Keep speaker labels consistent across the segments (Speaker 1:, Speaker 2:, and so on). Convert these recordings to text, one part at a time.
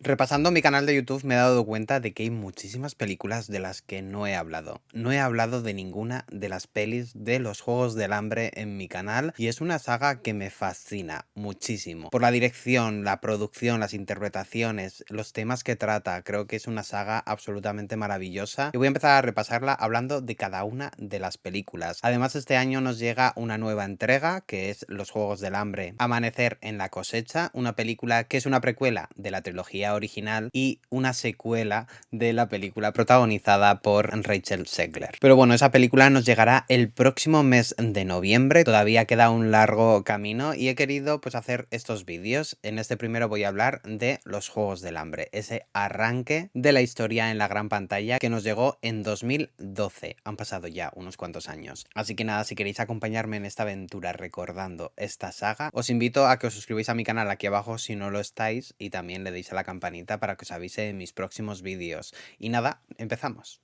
Speaker 1: Repasando mi canal de YouTube me he dado cuenta de que hay muchísimas películas de las que no he hablado. No he hablado de ninguna de las pelis de los Juegos del Hambre en mi canal y es una saga que me fascina muchísimo. Por la dirección, la producción, las interpretaciones, los temas que trata, creo que es una saga absolutamente maravillosa y voy a empezar a repasarla hablando de cada una de las películas. Además, este año nos llega una nueva entrega que es Los Juegos del Hambre, Amanecer en la cosecha, una película que es una precuela de la trilogía original y una secuela de la película protagonizada por Rachel Zegler. Pero bueno, esa película nos llegará el próximo mes de noviembre, todavía queda un largo camino y he querido pues hacer estos vídeos. En este primero voy a hablar de Los Juegos del Hambre, ese arranque de la historia en la gran pantalla que nos llegó en 2012. Han pasado ya unos cuantos años. Así que nada, si queréis acompañarme en esta aventura recordando esta saga, os invito a que os suscribáis a mi canal aquí abajo si no lo estáis y también le deis a la campanita para que os avise de mis próximos vídeos. Y nada, empezamos.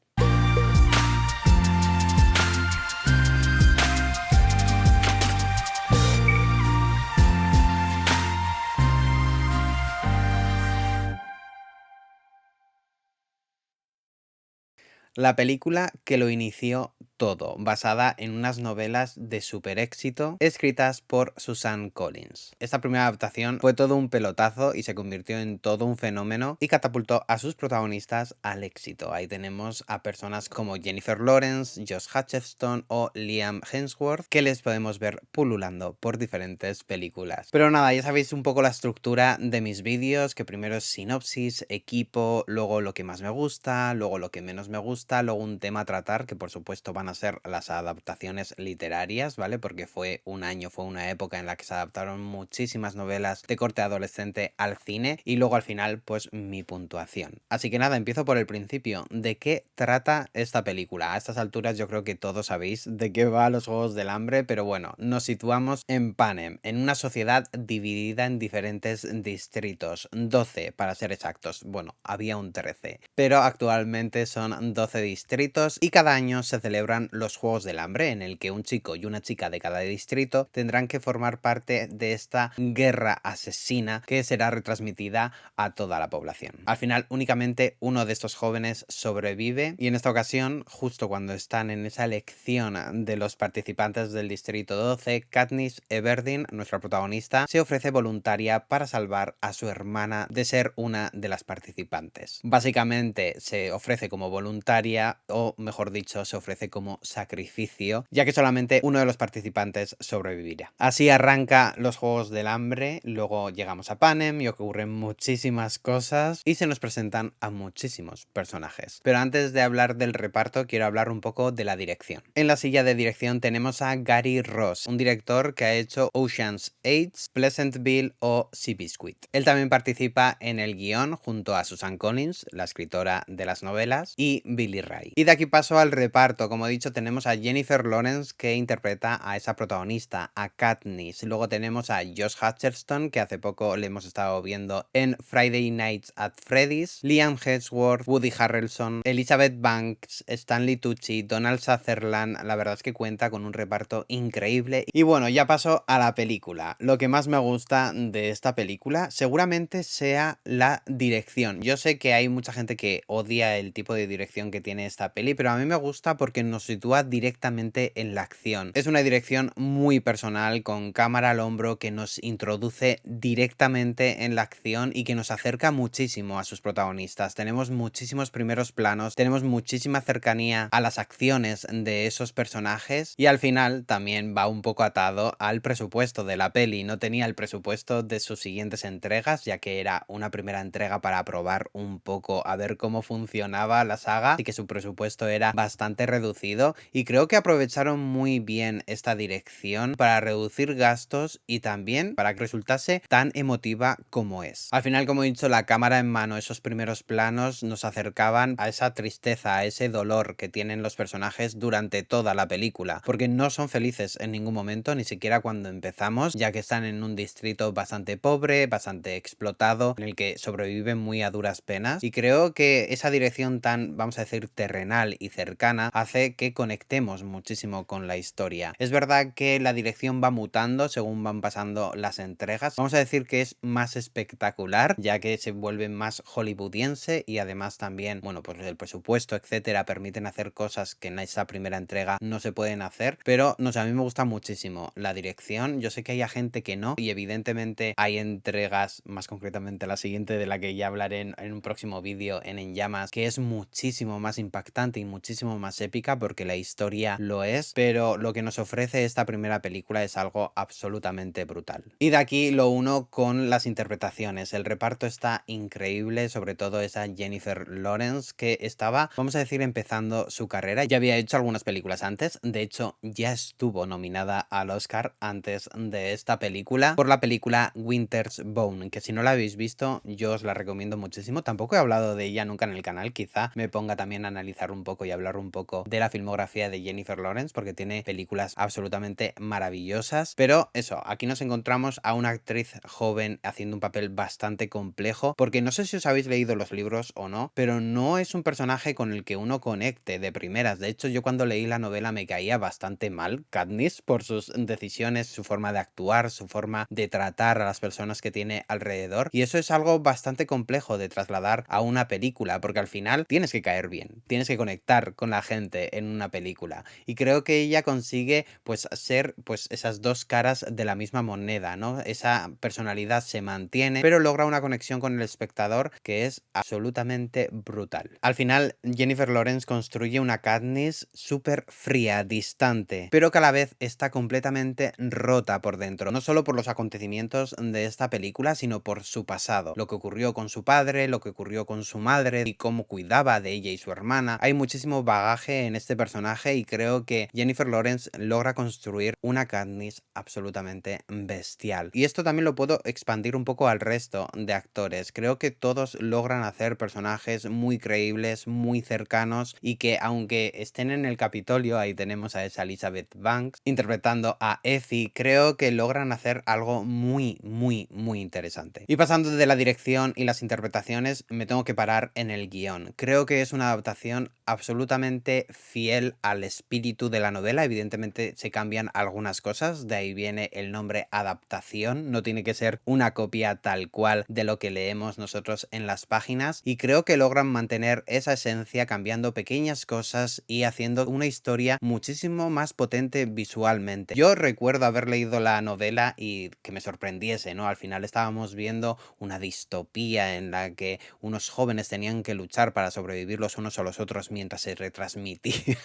Speaker 1: La película que lo inició todo, basada en unas novelas de super éxito escritas por Suzanne Collins. Esta primera adaptación fue todo un pelotazo y se convirtió en todo un fenómeno y catapultó a sus protagonistas al éxito. Ahí tenemos a personas como Jennifer Lawrence, Josh Hutcherson o Liam Hemsworth, que les podemos ver pululando por diferentes películas. Pero nada, ya sabéis un poco la estructura de mis vídeos, que primero es sinopsis, equipo, luego lo que más me gusta, luego lo que menos me gusta, luego un tema a tratar, que por supuesto van a ser las adaptaciones literarias, ¿vale? Porque fue un año, fue una época en la que se adaptaron muchísimas novelas de corte adolescente al cine y luego al final pues mi puntuación. Así que nada, empiezo por el principio. ¿De qué trata esta película? A estas alturas yo creo que todos sabéis de qué va Los Juegos del Hambre, pero bueno, nos situamos en Panem, en una sociedad dividida en diferentes distritos, 12 para ser exactos. Bueno, había un 13, pero actualmente son 12 distritos y cada año se celebran los Juegos del Hambre, en el que un chico y una chica de cada distrito tendrán que formar parte de esta guerra asesina que será retransmitida a toda la población. Al final, únicamente uno de estos jóvenes sobrevive y en esta ocasión, justo cuando están en esa elección de los participantes del distrito 12, Katniss Everdeen, nuestra protagonista, se ofrece voluntaria para salvar a su hermana de ser una de las participantes. Básicamente se ofrece como voluntaria, o mejor dicho, se ofrece como sacrificio, ya que solamente uno de los participantes sobrevivirá. Así arranca los Juegos del Hambre, luego llegamos a Panem y ocurren muchísimas cosas y se nos presentan a muchísimos personajes. Pero antes de hablar del reparto, quiero hablar un poco de la dirección. En la silla de dirección tenemos a Gary Ross, un director que ha hecho Ocean's 8, Pleasantville o Seabiscuit. Él también participa en el guión junto a Suzanne Collins, la escritora de las novelas, y Billy Ray. Y de aquí paso al reparto. Como he dicho, tenemos a Jennifer Lawrence, que interpreta a esa protagonista, a Katniss. Luego tenemos a Josh Hutcherson, que hace poco le hemos estado viendo en Friday Nights at Freddy's, Liam Hemsworth, Woody Harrelson, Elizabeth Banks, Stanley Tucci, Donald Sutherland. La verdad es que cuenta con un reparto increíble. Y bueno, ya paso a la película. Lo que más me gusta de esta película seguramente sea la dirección. Yo sé que hay mucha gente que odia el tipo de dirección que tiene esta peli, pero a mí me gusta porque nos sitúa directamente en la acción. Es una dirección muy personal, con cámara al hombro, que nos introduce directamente en la acción y que nos acerca muchísimo a sus protagonistas. Tenemos muchísimos primeros planos, tenemos muchísima cercanía a las acciones de esos personajes y al final también va un poco atado al presupuesto de la peli. No tenía el presupuesto de sus siguientes entregas, ya que era una primera entrega para probar un poco a ver cómo funcionaba la saga, así que su presupuesto era bastante reducido y creo que aprovecharon muy bien esta dirección para reducir gastos y también para que resultase tan emotiva como es. Al final, como he dicho, la cámara en mano, esos primeros planos nos acercaban a esa tristeza, a ese dolor que tienen los personajes durante toda la película, porque no son felices en ningún momento, ni siquiera cuando empezamos, ya que están en un distrito bastante pobre, bastante explotado, en el que sobreviven muy a duras penas, y creo que esa dirección tan, vamos a decir, decir, terrenal y cercana, hace que conectemos muchísimo con la historia. Es verdad que la dirección va mutando según van pasando las entregas. Vamos a decir que es más espectacular, ya que se vuelve más hollywoodiense y además también, bueno, pues el presupuesto, etcétera, permiten hacer cosas que en esa primera entrega no se pueden hacer, pero no sé, a mí me gusta muchísimo la dirección. Yo sé que hay gente que no, y evidentemente hay entregas, más concretamente la siguiente de la que ya hablaré en un próximo vídeo, En Llamas, que es muchísimo más impactante y muchísimo más épica porque la historia lo es, pero lo que nos ofrece esta primera película es algo absolutamente brutal. Y de aquí lo uno con las interpretaciones. El reparto está increíble, sobre todo esa Jennifer Lawrence, que estaba, vamos a decir, empezando su carrera. Ya había hecho algunas películas antes, de hecho ya estuvo nominada al Oscar antes de esta película por la película Winter's Bone, que si no la habéis visto yo os la recomiendo muchísimo. Tampoco he hablado de ella nunca en el canal, quizá me ponga también a analizar un poco y hablar un poco de la filmografía de Jennifer Lawrence, porque tiene películas absolutamente maravillosas. Pero eso, aquí nos encontramos a una actriz joven haciendo un papel bastante complejo, porque no sé si os habéis leído los libros o no, pero no es un personaje con el que uno conecte de primeras. De hecho, yo cuando leí la novela me caía bastante mal Katniss por sus decisiones, su forma de actuar, su forma de tratar a las personas que tiene alrededor, y eso es algo bastante complejo de trasladar a una película, porque al final tienes que caer bien, tienes que conectar con la gente en una película, y creo que ella consigue pues ser pues esas dos caras de la misma moneda, ¿no? Esa personalidad se mantiene, pero logra una conexión con el espectador que es absolutamente brutal. Al final, Jennifer Lawrence construye una Katniss súper fría, distante, pero que a la vez está completamente rota por dentro, no solo por los acontecimientos de esta película, sino por su pasado, lo que ocurrió con su padre, lo que ocurrió con su madre y cómo cuidaba de ella y su hermana. Hay muchísimo bagaje en este personaje y creo que Jennifer Lawrence logra construir una Katniss absolutamente bestial. Y esto también lo puedo expandir un poco al resto de actores. Creo que todos logran hacer personajes muy creíbles, muy cercanos, y que aunque estén en el Capitolio, ahí tenemos a esa Elizabeth Banks interpretando a Effie, creo que logran hacer algo muy, muy, muy interesante. Y pasando de la dirección y las interpretaciones, me tengo que parar en el guión. Creo que es una adaptación absolutamente fiel al espíritu de la novela. Evidentemente se cambian algunas cosas, de ahí viene el nombre adaptación, no tiene que ser una copia tal cual de lo que leemos nosotros en las páginas, y creo que logran mantener esa esencia cambiando pequeñas cosas y haciendo una historia muchísimo más potente visualmente. Yo recuerdo haber leído la novela y que me sorprendiese, ¿no? Al final estábamos viendo una distopía en la que unos jóvenes tenían que luchar para sobrevivir los unos a los otros mientras se retransmitía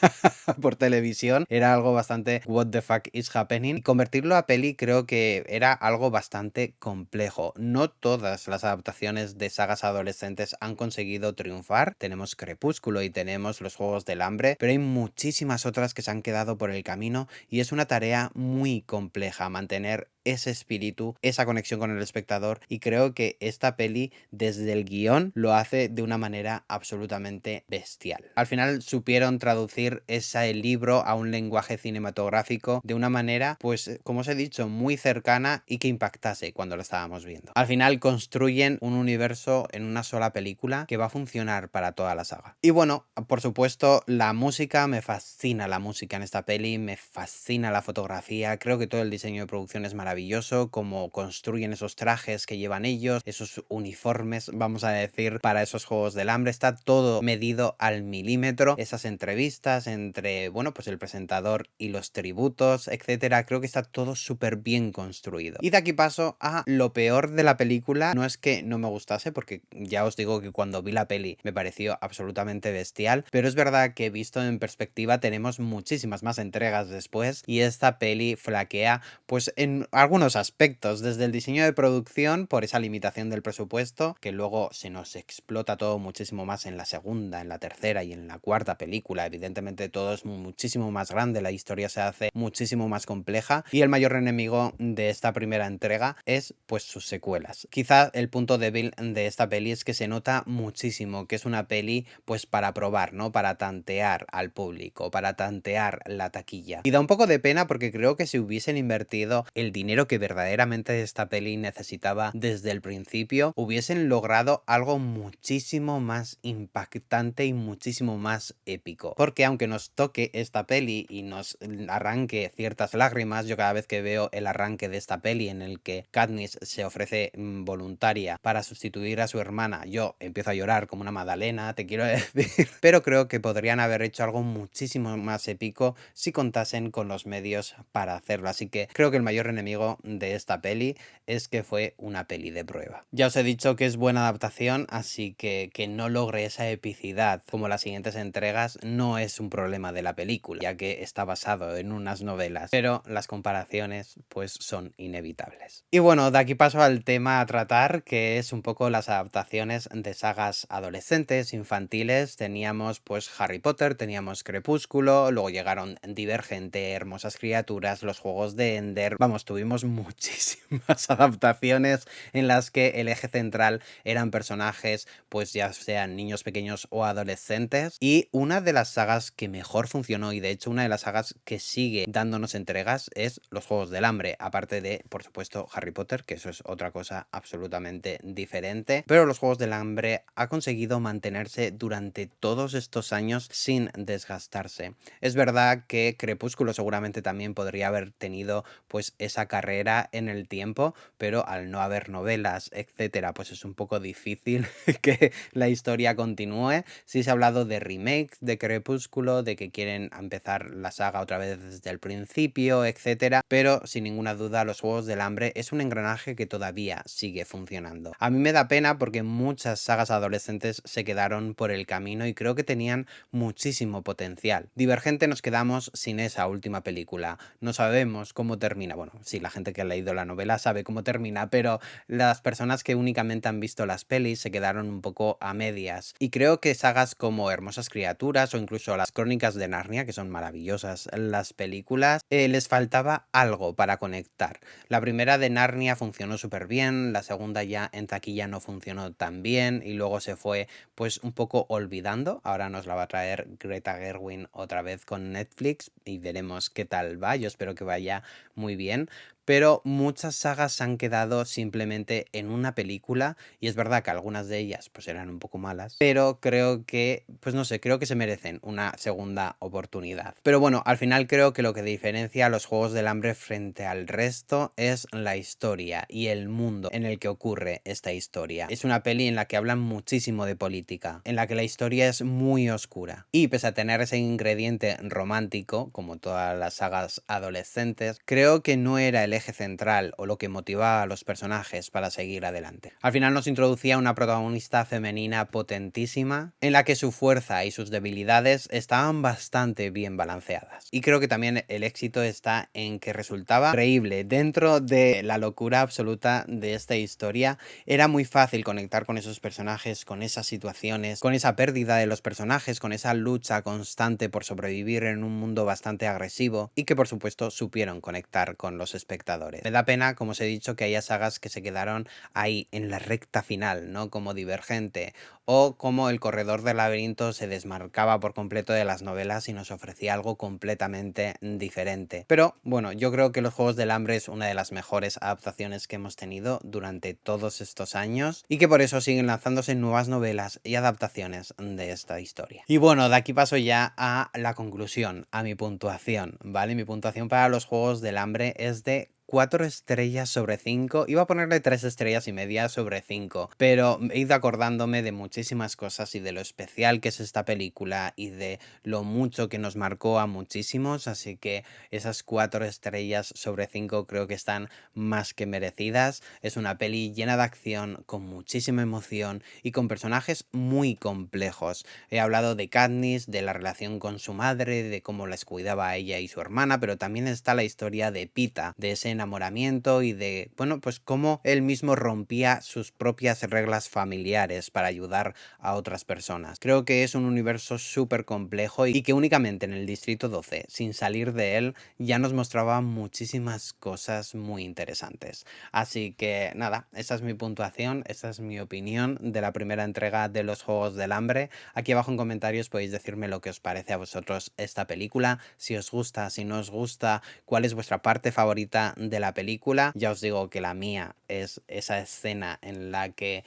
Speaker 1: por televisión. Era algo bastante what the fuck is happening, y convertirlo a peli creo que era algo bastante complejo. No todas las adaptaciones de sagas adolescentes han conseguido triunfar. Tenemos Crepúsculo y tenemos Los Juegos del Hambre, pero hay muchísimas otras que se han quedado por el camino, y es una tarea muy compleja mantener ese espíritu, esa conexión con el espectador, y creo que esta peli desde el guión lo hace de una manera absolutamente bestial. Al final supieron traducir ese libro a un lenguaje cinematográfico de una manera, pues como os he dicho, muy cercana y que impactase cuando lo estábamos viendo. Al final construyen un universo en una sola película que va a funcionar para toda la saga. Y bueno, por supuesto, la música, me fascina la música en esta peli, me fascina la fotografía, creo que todo el diseño de producción es maravilloso, cómo construyen esos trajes que llevan ellos, esos uniformes, vamos a decir, para esos Juegos del Hambre, está todo medido al milímetro, esas entrevistas entre, bueno, pues el presentador y los tributos, etcétera, creo que está todo súper bien construido. Y de aquí paso a lo peor de la película. No es que no me gustase, porque ya os digo que cuando vi la peli me pareció absolutamente bestial, pero es verdad que visto en perspectiva tenemos muchísimas más entregas después y esta peli flaquea pues en algunos aspectos, desde el diseño de producción por esa limitación del presupuesto, que luego se nos explota todo muchísimo más en la segunda, en la tercera y en la cuarta película. Evidentemente todo es muchísimo más grande, la historia se hace muchísimo más compleja, y el mayor enemigo de esta primera entrega es pues sus secuelas. Quizá el punto débil de esta peli es que se nota muchísimo que es una peli pues para probar, ¿no? Para tantear al público, para tantear la taquilla. Y da un poco de pena porque creo que si hubiesen invertido el dinero dinero que verdaderamente esta peli necesitaba desde el principio, hubiesen logrado algo muchísimo más impactante y muchísimo más épico. Porque aunque nos toque esta peli y nos arranque ciertas lágrimas, yo cada vez que veo el arranque de esta peli en el que Katniss se ofrece voluntaria para sustituir a su hermana, yo empiezo a llorar como una magdalena, te quiero decir. Pero creo que podrían haber hecho algo muchísimo más épico si contasen con los medios para hacerlo. Así que creo que el mayor enemigo de esta peli es que fue una peli de prueba. Ya os he dicho que es buena adaptación, así que no logre esa epicidad como las siguientes entregas no es un problema de la película, ya que está basado en unas novelas, pero las comparaciones pues son inevitables. Y bueno, de aquí paso al tema a tratar, que es un poco las adaptaciones de sagas adolescentes, infantiles. Teníamos pues Harry Potter, teníamos Crepúsculo, luego llegaron Divergente, Hermosas Criaturas, Los Juegos de Ender. Vamos, tuvimos muchísimas adaptaciones en las que el eje central eran personajes, pues ya sean niños pequeños o adolescentes. Y una de las sagas que mejor funcionó, y de hecho una de las sagas que sigue dándonos entregas, es Los Juegos del Hambre, aparte de, por supuesto, Harry Potter, que eso es otra cosa absolutamente diferente. Pero Los Juegos del Hambre ha conseguido mantenerse durante todos estos años sin desgastarse. Es verdad que Crepúsculo seguramente también podría haber tenido pues esa carrera en el tiempo, pero al no haber novelas, etcétera, pues es un poco difícil que la historia continúe. Sí se ha hablado de remakes de Crepúsculo, de que quieren empezar la saga otra vez desde el principio, etcétera, pero sin ninguna duda Los Juegos del Hambre es un engranaje que todavía sigue funcionando. A mí me da pena porque muchas sagas adolescentes se quedaron por el camino y creo que tenían muchísimo potencial. Divergente nos quedamos sin esa última película. No sabemos cómo termina. Bueno, sí, la gente que ha leído la novela sabe cómo termina, pero las personas que únicamente han visto las pelis se quedaron un poco a medias. Y creo que sagas como Hermosas Criaturas o incluso las Crónicas de Narnia, que son maravillosas las películas, les faltaba algo para conectar. La primera de Narnia funcionó súper bien, la segunda ya en taquilla no funcionó tan bien y luego se fue pues un poco olvidando. Ahora nos la va a traer Greta Gerwig otra vez con Netflix y veremos qué tal va. Yo espero que vaya muy bien. Pero muchas sagas se han quedado simplemente en una película y es verdad que algunas de ellas pues eran un poco malas, pero creo que, pues no sé, creo que se merecen una segunda oportunidad. Pero bueno, al final creo que lo que diferencia a los Juegos del Hambre frente al resto es la historia y el mundo en el que ocurre esta historia. Es una peli en la que hablan muchísimo de política, en la que la historia es muy oscura y pese a tener ese ingrediente romántico, como todas las sagas adolescentes, creo que no era el eje central o lo que motivaba a los personajes para seguir adelante. Al final nos introducía una protagonista femenina potentísima en la que su fuerza y sus debilidades estaban bastante bien balanceadas. Y creo que también el éxito está en que resultaba creíble dentro de la locura absoluta de esta historia. Era muy fácil conectar con esos personajes, con esas situaciones, con esa pérdida de los personajes, con esa lucha constante por sobrevivir en un mundo bastante agresivo y que por supuesto supieron conectar con los espectadores. Me da pena, como os he dicho, que haya sagas que se quedaron ahí en la recta final, ¿no? Como Divergente o como El Corredor del Laberinto se desmarcaba por completo de las novelas y nos ofrecía algo completamente diferente. Pero bueno, yo creo que Los Juegos del Hambre es una de las mejores adaptaciones que hemos tenido durante todos estos años y que por eso siguen lanzándose nuevas novelas y adaptaciones de esta historia. Y bueno, de aquí paso ya a la conclusión, a mi puntuación, ¿vale? Mi puntuación para Los Juegos del Hambre es de 4 estrellas sobre 5. Iba a ponerle 3 estrellas y media sobre 5, pero he ido acordándome de muchísimas cosas y de lo especial que es esta película y de lo mucho que nos marcó a muchísimos, así que esas 4 estrellas sobre 5 creo que están más que merecidas. Es una peli llena de acción, con muchísima emoción y con personajes muy complejos. He hablado de Katniss, de la relación con su madre, de cómo les cuidaba a ella y su hermana, pero también está la historia de Pita, de ese enamoramiento y de, bueno, pues cómo él mismo rompía sus propias reglas familiares para ayudar a otras personas. Creo que es un universo súper complejo y que únicamente en el Distrito 12, sin salir de él, ya nos mostraba muchísimas cosas muy interesantes. Así que nada, esa es mi puntuación, esa es mi opinión de la primera entrega de Los Juegos del Hambre. Aquí abajo en comentarios podéis decirme lo que os parece a vosotros esta película, si os gusta, si no os gusta, cuál es vuestra parte favorita de la película. Ya os digo que la mía es esa escena en la que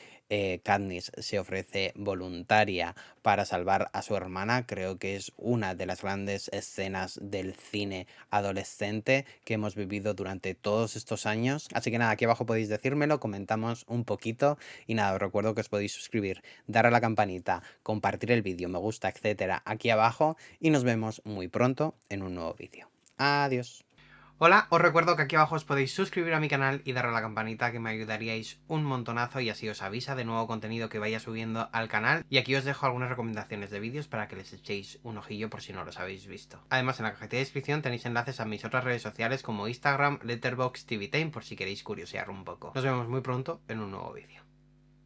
Speaker 1: Katniss se ofrece voluntaria para salvar a su hermana. Creo que es una de las grandes escenas del cine adolescente que hemos vivido durante todos estos años. Así que nada, aquí abajo podéis decírmelo, comentamos un poquito y nada, os recuerdo que os podéis suscribir, dar a la campanita, compartir el vídeo, me gusta, etcétera, aquí abajo y nos vemos muy pronto en un nuevo vídeo. Adiós. Hola, os recuerdo que aquí abajo os podéis suscribir a mi canal y darle a la campanita, que me ayudaríais un montonazo y así os avisa de nuevo contenido que vaya subiendo al canal. Y aquí os dejo algunas recomendaciones de vídeos para que les echéis un ojillo por si no los habéis visto. Además, en la cajita de descripción tenéis enlaces a mis otras redes sociales como Instagram, Letterboxd, TVTime, por si queréis curiosear un poco. Nos vemos muy pronto en un nuevo vídeo.